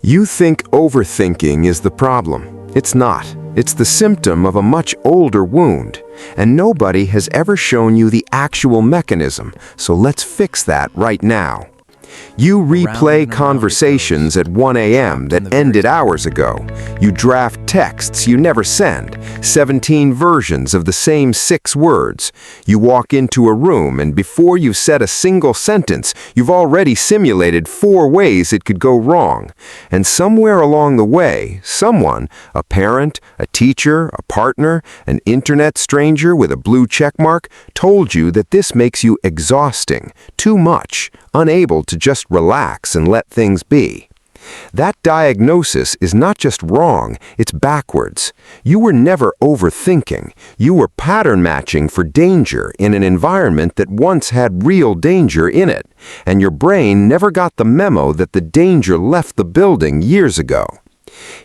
You think overthinking is the problem. It's not. It's the symptom of a much older wound, and nobody has ever shown you the actual mechanism, so let's fix that right now. You replay conversations at 1 a.m. that ended hours ago. You draft texts you never send, 17 versions of the same 6 words. You walk into a room and before you've said a single sentence, you've already simulated 4 ways it could go wrong. And somewhere along the way, someone, a parent, a teacher, a partner, an internet stranger with a blue checkmark, told you that this makes you exhausting, too much, unable to just relax and let things be. That diagnosis is not just wrong, it's backwards. You were never overthinking. You were pattern matching for danger in an environment that once had real danger in it, and your brain never got the memo that the danger left the building years ago.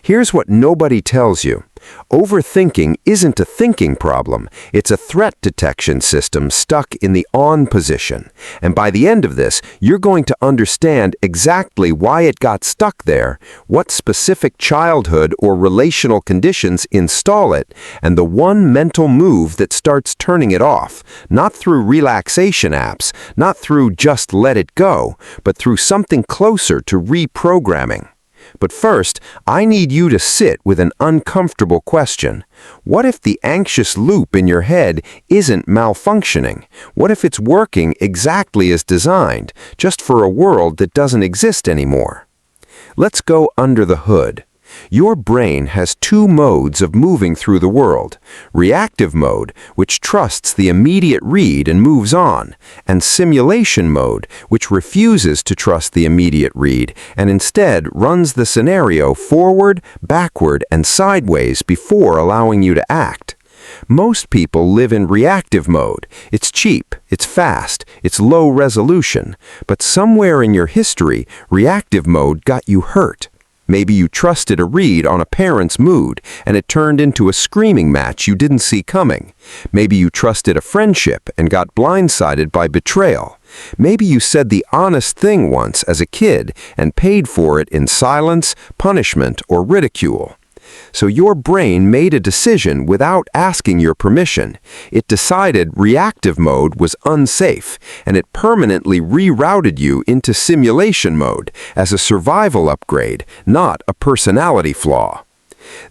Here's what nobody tells you. Overthinking isn't a thinking problem. It's a threat detection system stuck in the on position. And by the end of this, you're going to understand exactly why it got stuck there, what specific childhood or relational conditions install it, and the one mental move that starts turning it off, not through relaxation apps, not through just let it go, but through something closer to reprogramming. But first, I need you to sit with an uncomfortable question. What if the anxious loop in your head isn't malfunctioning? What if it's working exactly as designed, just for a world that doesn't exist anymore? Let's go under the hood. Your brain has 2 modes of moving through the world. Reactive mode, which trusts the immediate read and moves on, and simulation mode, which refuses to trust the immediate read and instead runs the scenario forward, backward, and sideways before allowing you to act. Most people live in reactive mode. It's cheap, it's fast, it's low resolution, but somewhere in your history, reactive mode got you hurt. Maybe you trusted a read on a parent's mood, and it turned into a screaming match you didn't see coming. Maybe you trusted a friendship and got blindsided by betrayal. Maybe you said the honest thing once as a kid and paid for it in silence, punishment, or ridicule. So your brain made a decision without asking your permission. It decided reactive mode was unsafe, and it permanently rerouted you into simulation mode as a survival upgrade, not a personality flaw.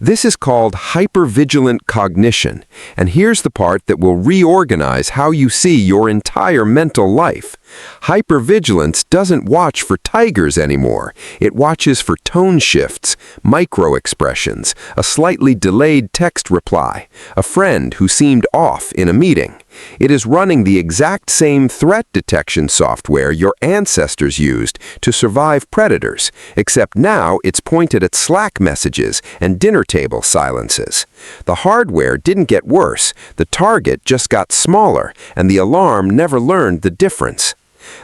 This is called hypervigilant cognition, and here's the part that will reorganize how you see your entire mental life. Hypervigilance doesn't watch for tigers anymore. It watches for tone shifts, micro-expressions, a slightly delayed text reply, a friend who seemed off in a meeting. It is running the exact same threat detection software your ancestors used to survive predators, except now it's pointed at Slack messages and dinner table silences. The hardware didn't get worse, the target just got smaller, and the alarm never learned the difference.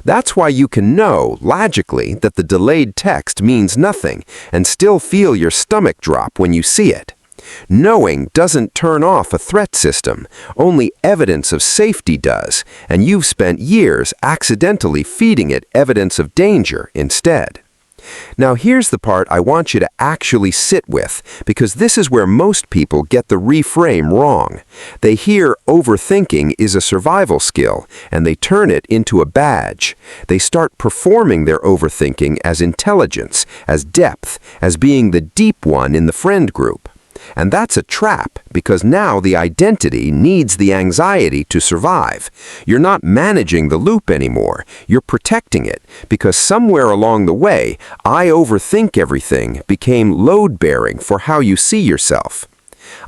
That's why you can know, logically, that the delayed text means nothing and still feel your stomach drop when you see it. Knowing doesn't turn off a threat system, only evidence of safety does, and you've spent years accidentally feeding it evidence of danger instead. Now here's the part I want you to actually sit with, because this is where most people get the reframe wrong. They hear overthinking is a survival skill, and they turn it into a badge. They start performing their overthinking as intelligence, as depth, as being the deep one in the friend group. And that's a trap, because now the identity needs the anxiety to survive. You're not managing the loop anymore. You're protecting it, because somewhere along the way, I overthink everything became load-bearing for how you see yourself.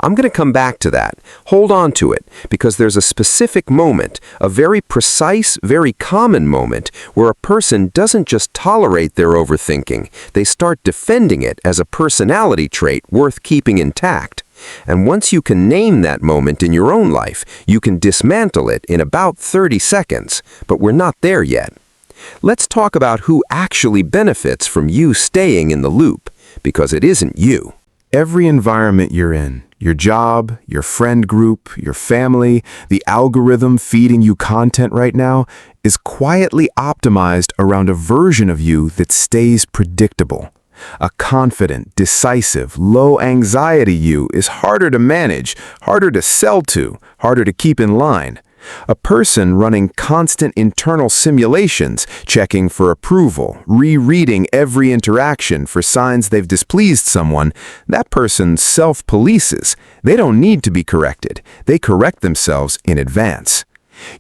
I'm going to come back to that. Hold on to it, because there's a specific moment, a very precise, very common moment, where a person doesn't just tolerate their overthinking, they start defending it as a personality trait worth keeping intact. And once you can name that moment in your own life, you can dismantle it in about 30 seconds, but we're not there yet. Let's talk about who actually benefits from you staying in the loop, because it isn't you. Every environment you're in, your job, your friend group, your family, the algorithm feeding you content right now, is quietly optimized around a version of you that stays predictable. A confident, decisive, low-anxiety you is harder to manage, harder to sell to, harder to keep in line. A person running constant internal simulations, checking for approval, rereading every interaction for signs they've displeased someone, that person self-polices. They don't need to be corrected. They correct themselves in advance.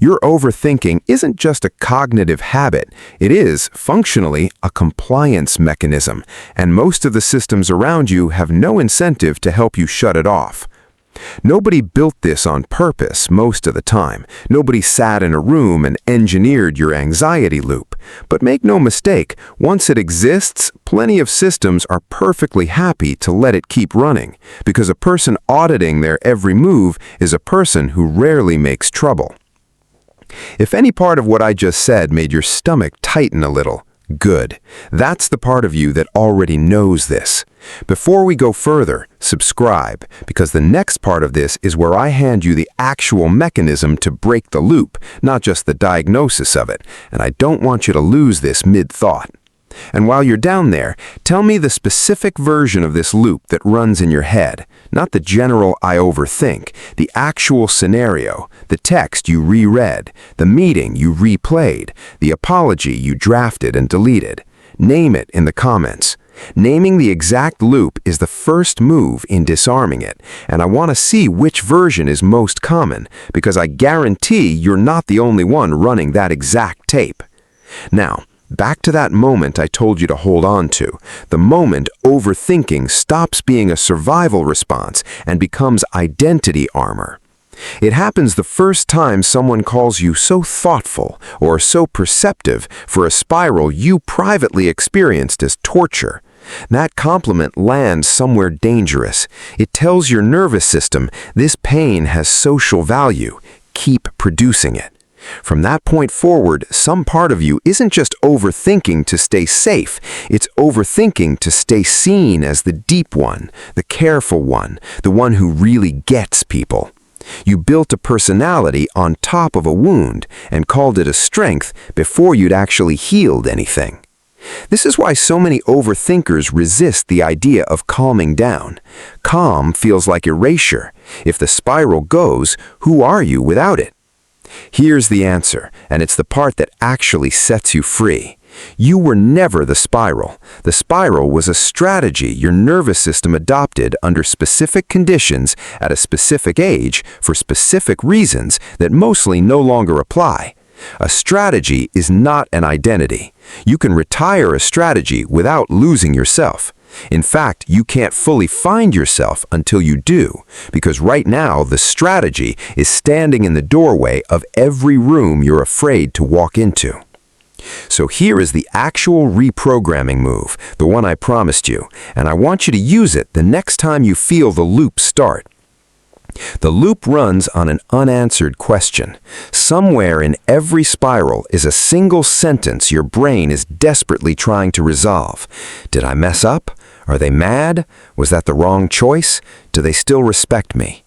Your overthinking isn't just a cognitive habit. It is, functionally, a compliance mechanism, and most of the systems around you have no incentive to help you shut it off. Nobody built this on purpose most of the time. Nobody sat in a room and engineered your anxiety loop. But make no mistake, once it exists, plenty of systems are perfectly happy to let it keep running, because a person auditing their every move is a person who rarely makes trouble. If any part of what I just said made your stomach tighten a little, good. That's the part of you that already knows this. Before we go further, subscribe, because the next part of this is where I hand you the actual mechanism to break the loop, not just the diagnosis of it, and I don't want you to lose this mid-thought. And while you're down there, tell me the specific version of this loop that runs in your head, not the general "I overthink," the actual scenario, the text you reread, the meeting you replayed, the apology you drafted and deleted. Name it in the comments. Naming the exact loop is the first move in disarming it, and I want to see which version is most common, because I guarantee you're not the only one running that exact tape. Now, back to that moment I told you to hold on to, the moment overthinking stops being a survival response and becomes identity armor. It happens the first time someone calls you so thoughtful or so perceptive for a spiral you privately experienced as torture. That compliment lands somewhere dangerous. It tells your nervous system this pain has social value. Keep producing it. From that point forward, some part of you isn't just overthinking to stay safe, it's overthinking to stay seen as the deep one, the careful one, the one who really gets people. You built a personality on top of a wound and called it a strength before you'd actually healed anything. This is why so many overthinkers resist the idea of calming down. Calm feels like erasure. If the spiral goes, who are you without it? Here's the answer, and it's the part that actually sets you free. You were never the spiral. The spiral was a strategy your nervous system adopted under specific conditions at a specific age for specific reasons that mostly no longer apply. A strategy is not an identity. You can retire a strategy without losing yourself. In fact, you can't fully find yourself until you do, because right now the strategy is standing in the doorway of every room you're afraid to walk into. So here is the actual reprogramming move, the one I promised you, and I want you to use it the next time you feel the loop start. The loop runs on an unanswered question. Somewhere in every spiral is a single sentence your brain is desperately trying to resolve. Did I mess up? Are they mad? Was that the wrong choice? Do they still respect me?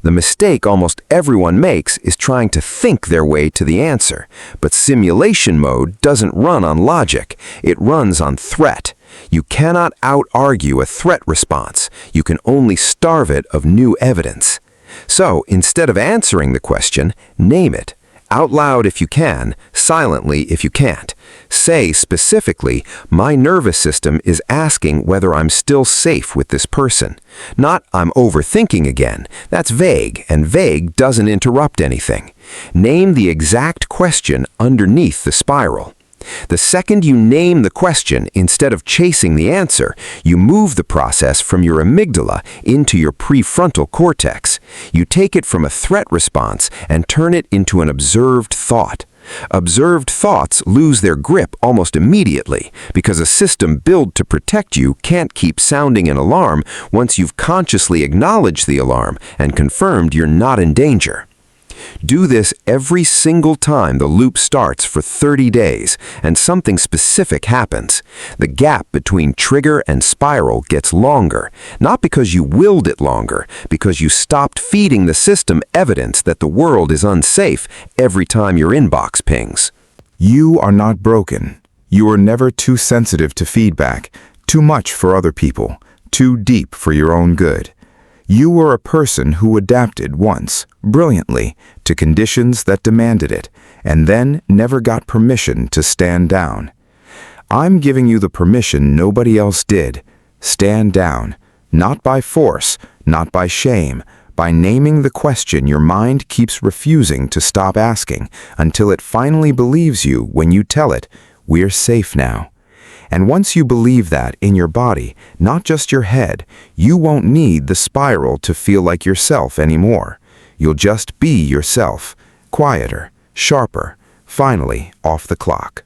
The mistake almost everyone makes is trying to think their way to the answer. But simulation mode doesn't run on logic. It runs on threat. You cannot out-argue a threat response. You can only starve it of new evidence. So, instead of answering the question, name it. Out loud if you can, silently if you can't. Say specifically, my nervous system is asking whether I'm still safe with this person. Not, I'm overthinking again. That's vague, and vague doesn't interrupt anything. Name the exact question underneath the spiral. The second you name the question, instead of chasing the answer, you move the process from your amygdala into your prefrontal cortex. You take it from a threat response and turn it into an observed thought. Observed thoughts lose their grip almost immediately because a system built to protect you can't keep sounding an alarm once you've consciously acknowledged the alarm and confirmed you're not in danger. Do this every single time the loop starts for 30 days, and something specific happens. The gap between trigger and spiral gets longer, not because you willed it longer, because you stopped feeding the system evidence that the world is unsafe every time your inbox pings. You are not broken. You are never too sensitive to feedback. Too much for other people, too deep for your own good. You were a person who adapted once, brilliantly, to conditions that demanded it, and then never got permission to stand down. I'm giving you the permission nobody else did. Stand down, not by force, not by shame, by naming the question your mind keeps refusing to stop asking until it finally believes you when you tell it, "We're safe now." And once you believe that in your body, not just your head, you won't need the spiral to feel like yourself anymore. You'll just be yourself, quieter, sharper, finally off the clock.